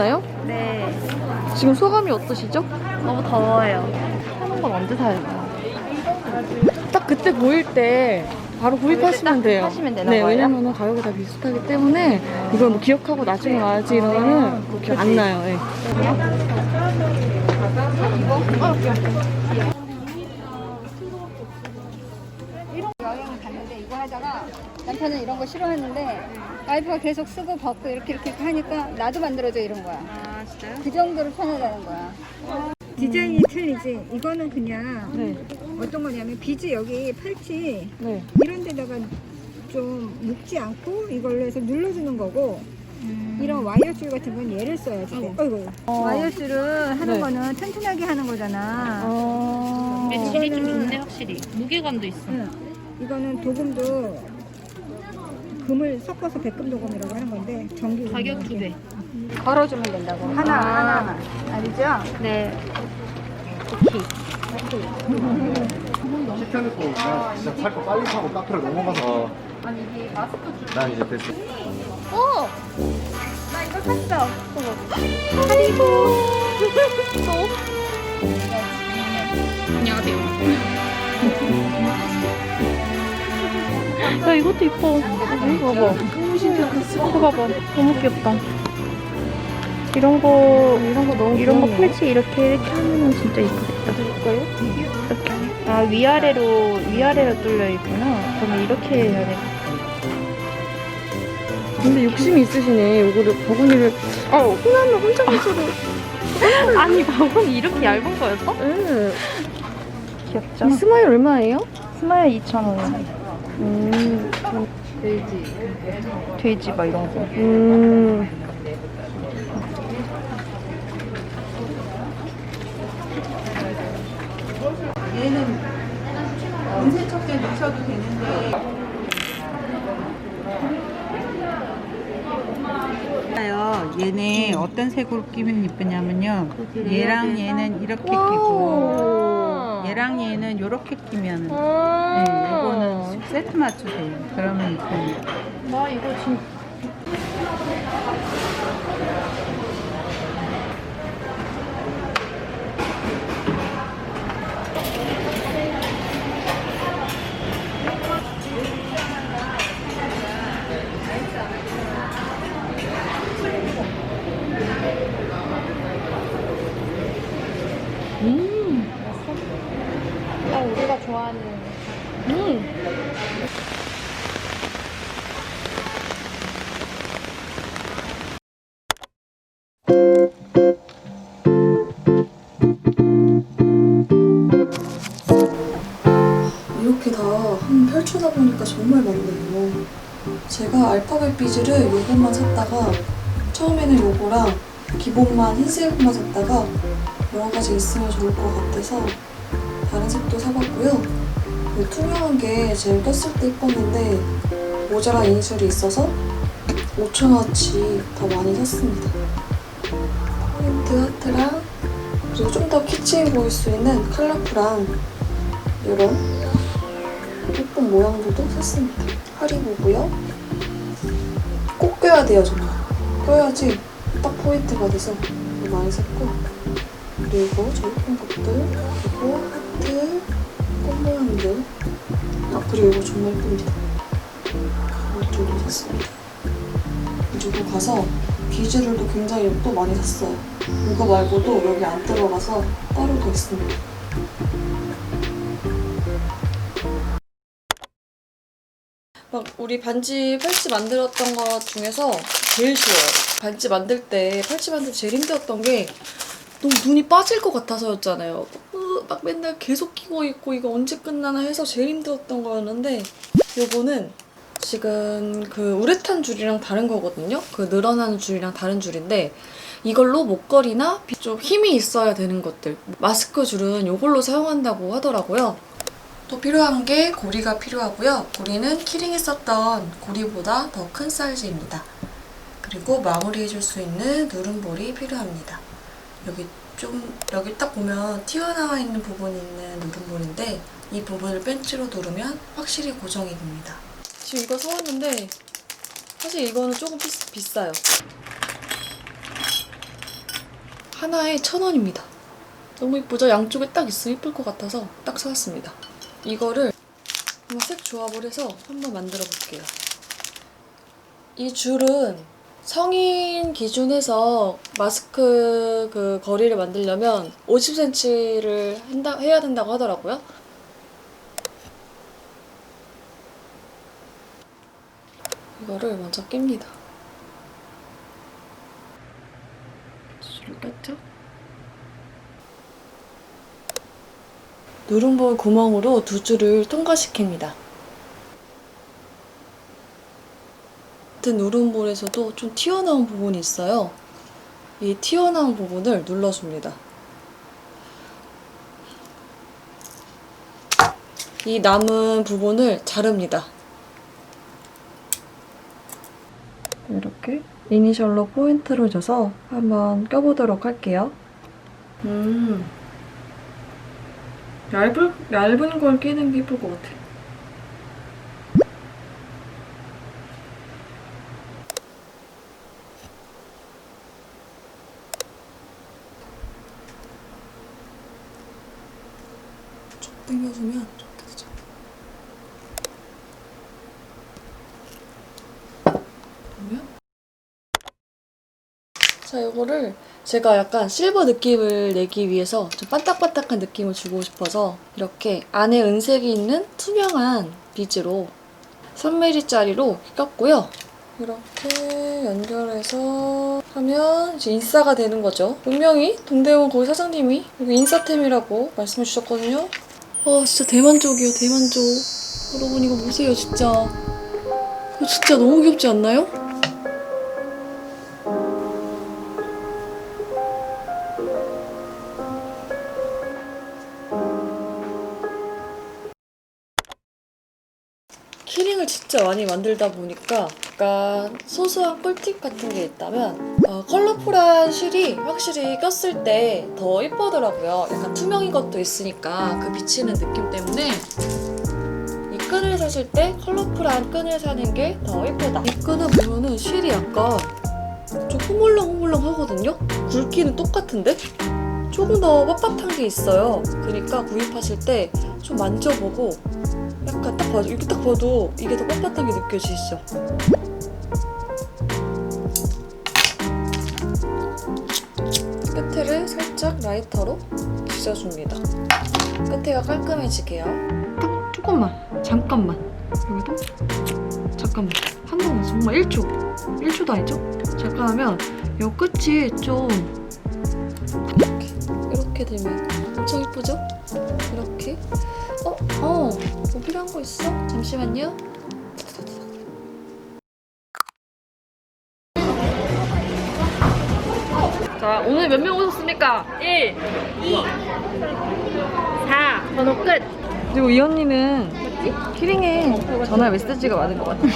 좋나요? 네. 지금 소감이 어떠시죠? 너무 더워요. 사는 건 언제 사요? 딱 그때 보일 때 바로 구입하시면 돼요. 하시면 되는 네, 거예요? 왜냐면 가격이 다 비슷하기 때문에 이걸 뭐 기억하고 나중에 와야지 이러면은 기억 안 나요. 네. 여행을 갔는데 이거 하다가 남편은 이런 거 싫어하는데 와이프가 계속 쓰고 벗고 이렇게 하니까 나도 만들어줘 이런 거야. 아, 진짜요? 그 정도로 편하다는 거야. 디자인이 틀리지. 이거는 그냥 네. 어떤 거냐면 비즈 여기 팔찌 네. 이런 데다가 좀 묶지 않고 이걸로 해서 눌러주는 거고 이런 와이어줄 같은 건 얘를 써야지. 어이구. 와이어줄을 하는 네. 거는 튼튼하게 하는 거잖아. 매출이 좀 이거는- 좋네, 확실히. 무게감도 있어. 응. 이거는 도금도 금을 섞어서 백금 도금이라고 하는 건데 전기 가격 2배. 걸어주면 된다고 하나만 알죠? 네. 오케이. 시켜놓고 그냥 진짜 살 거 빨리 사고 카페로 넘어가서 난 이제 됐어. 나 이거 샀어. 안녕하세요. 야, 이것도 이뻐. 이거 봐봐. 이거 봐봐. 너무 귀엽다. 이런 거 너무 이런 거 귀엽네요. 팔찌 이렇게 하면은 진짜 이쁘겠다. 드릴까요? 이렇게. 아, 위아래로 뚫려 있구나. 그러면 이렇게 해야 돼. 근데 욕심이 있으시네. 요거를 바구니를 혼나면 혼자 가지고. 아니, 바구니 이렇게 얇은 거였어? 네. 귀엽죠? 이 스마일 얼마예요? 스마일 2,000원. 음. 돼지 막 이런 거. 얘는 은세척에 넣으셔도 되는데 얘네 어떤 색으로 끼면 이쁘냐면요 얘랑 얘는 이렇게 끼고 얘랑 얘는 이렇게 끼면 네, 이거는 세트 맞추세요 그러면 이쁘네요. 나 이거 진짜. 우리가 좋아하는. 이렇게 다 한번 펼쳐다 보니까 정말 많네요. 제가 알파벳 비즈를 요것만 샀다가 처음에는 요거랑 기본만 흰색만 샀다가 여러 가지 있으면 좋을 것 같아서 다른 색도 사봤고요. 이 투명한 게 제일 꼈을 때 예뻤는데 모자란 인술이 있어서 5,000원어치 더 많이 샀습니다. 포인트 하트랑 그리고 좀 더 키치해 보일 수 있는 컬러풀한 이런 예쁜 모양들도 샀습니다. 하리보고요. 꼭 껴야 돼요, 정말. 껴야지 딱 포인트가 돼서 많이 샀고 그리고 저 예쁜 것들 그리고 하트, 꽃 모양들 그리고 이거 정말 예쁩니다. 이쪽도 샀습니다. 그리고 가서 비즈를도 굉장히 또 많이 샀어요. 이거 말고도 여기 안 들어가서 따로 더 있습니다. 막 우리 반지 팔찌 만들었던 것 중에서 제일 쉬워요. 반지 만들 때 팔찌 만들 때 제일 힘들었던 게 너무 눈이 빠질 것 같아서였잖아요. 막 맨날 계속 끼고 있고 이거 언제 끝나나 해서 제일 힘들었던 거였는데 요거는 지금 그 우레탄 줄이랑 다른 거거든요. 그 늘어나는 줄이랑 다른 줄인데 이걸로 목걸이나 좀 힘이 있어야 되는 것들 마스크 줄은 이걸로 사용한다고 하더라고요. 또 필요한 게 고리가 필요하고요. 고리는 키링에 썼던 고리보다 더 큰 사이즈입니다. 그리고 마무리해줄 수 있는 누름볼이 필요합니다. 여기 딱 보면 튀어나와 있는 부분이 있는 누름볼인데 이 부분을 벤치로 누르면 확실히 고정이 됩니다. 지금 이거 사왔는데 사실 이거는 조금 비싸요. 하나에 1,000원입니다. 너무 이쁘죠? 양쪽에 딱 있으면 이쁠 것 같아서 딱 사왔습니다. 이거를 한번 색 조합을 해서 한번 만들어 볼게요. 이 줄은 성인 기준에서 마스크 그 거리를 만들려면 50cm를 해야 된다고 하더라고요. 이거를 먼저 낍니다. 줄을 꼈죠? 누름볼 구멍으로 두 줄을 통과시킵니다. 같은 누름볼에서도 좀 튀어나온 부분이 있어요. 이 튀어나온 부분을 눌러줍니다. 이 남은 부분을 자릅니다. 이렇게 이니셜로 포인트를 줘서 한번 껴보도록 할게요. 얇은 걸 끼는 게 예쁠 것 같아. 쭉 당겨주면 좋겠죠. 그러면 자, 이거를 제가 약간 실버 느낌을 내기 위해서 좀 반딱반딱한 느낌을 주고 싶어서 이렇게 안에 은색이 있는 투명한 비즈로 3mm짜리로 꼈고요. 이렇게 연결해서 하면 이제 인싸가 되는 거죠. 분명히 동대문 거기 사장님이 여기 인싸템이라고 말씀해 주셨거든요. 진짜 대만족이에요, 대만족. 여러분 이거 보세요, 진짜. 이거 진짜 너무 귀엽지 않나요? 키링을 진짜 많이 만들다 보니까 약간 소소한 꿀팁 같은 게 있다면 컬러풀한 실이 확실히 꼈을 때 더 예쁘더라고요. 약간 투명인 것도 있으니까 그 비치는 느낌 때문에 이 끈을 사실 때 컬러풀한 끈을 사는 게 더 예쁘다. 이 끈을 보면은 실이 약간 좀 흐물렁흐물렁 하거든요? 굵기는 똑같은데? 조금 더 빳빳한 게 있어요. 그러니까 구입하실 때 좀 만져보고 약간 딱 봐도, 이렇게 딱 봐도 이게 더 빳빳한 게 느껴지시죠? 끝에를 살짝 라이터로 빗어줍니다. 끝에가 깔끔해지게요. 딱 조금만, 잠깐만. 여기도 잠깐만. 한 번만, 정말 1초. 1초도 아니죠? 잠깐 하면 이 끝이 좀 이렇게 되면 엄청 예쁘죠? 이렇게. 뭐 필요한 거 있어? 잠시만요. 자, 오늘 몇 명 오셨습니까? 1, 2, 4. 번호 끝. 그리고 이 언니는 키링에 전화 메시지가 많은 것 같아.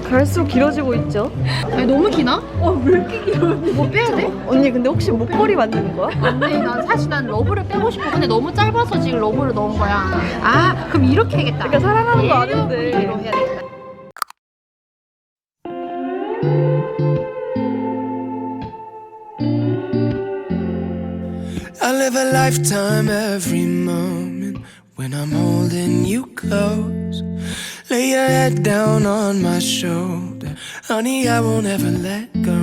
갈수록 길어지고 있죠? 아니, 너무 기나? 왜 이렇게 길어? 뭐 빼야 돼? 언니 근데 혹시 목걸이 만드는 거야? 아니, 난 러브를 빼고 싶어. 근데 너무 짧아서 지금 러브를 넣은 거야. 아, 그럼 이렇게 해야겠다. 그러니까 사랑하는 거 아는데. 이로 해야 되겠다. I live a lifetime every moment when I'm holding you close. Lay your head down on my shoulder, honey, I won't ever let go.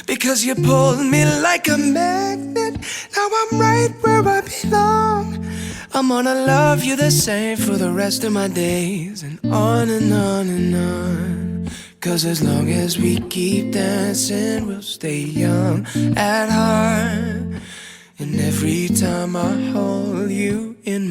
Because you pulled me like a magnet, now I'm right where I belong. I'm gonna love you the same for the rest of my days, and on and on and on. Cause as long as we keep dancing, we'll stay young at heart. And every time I hold you in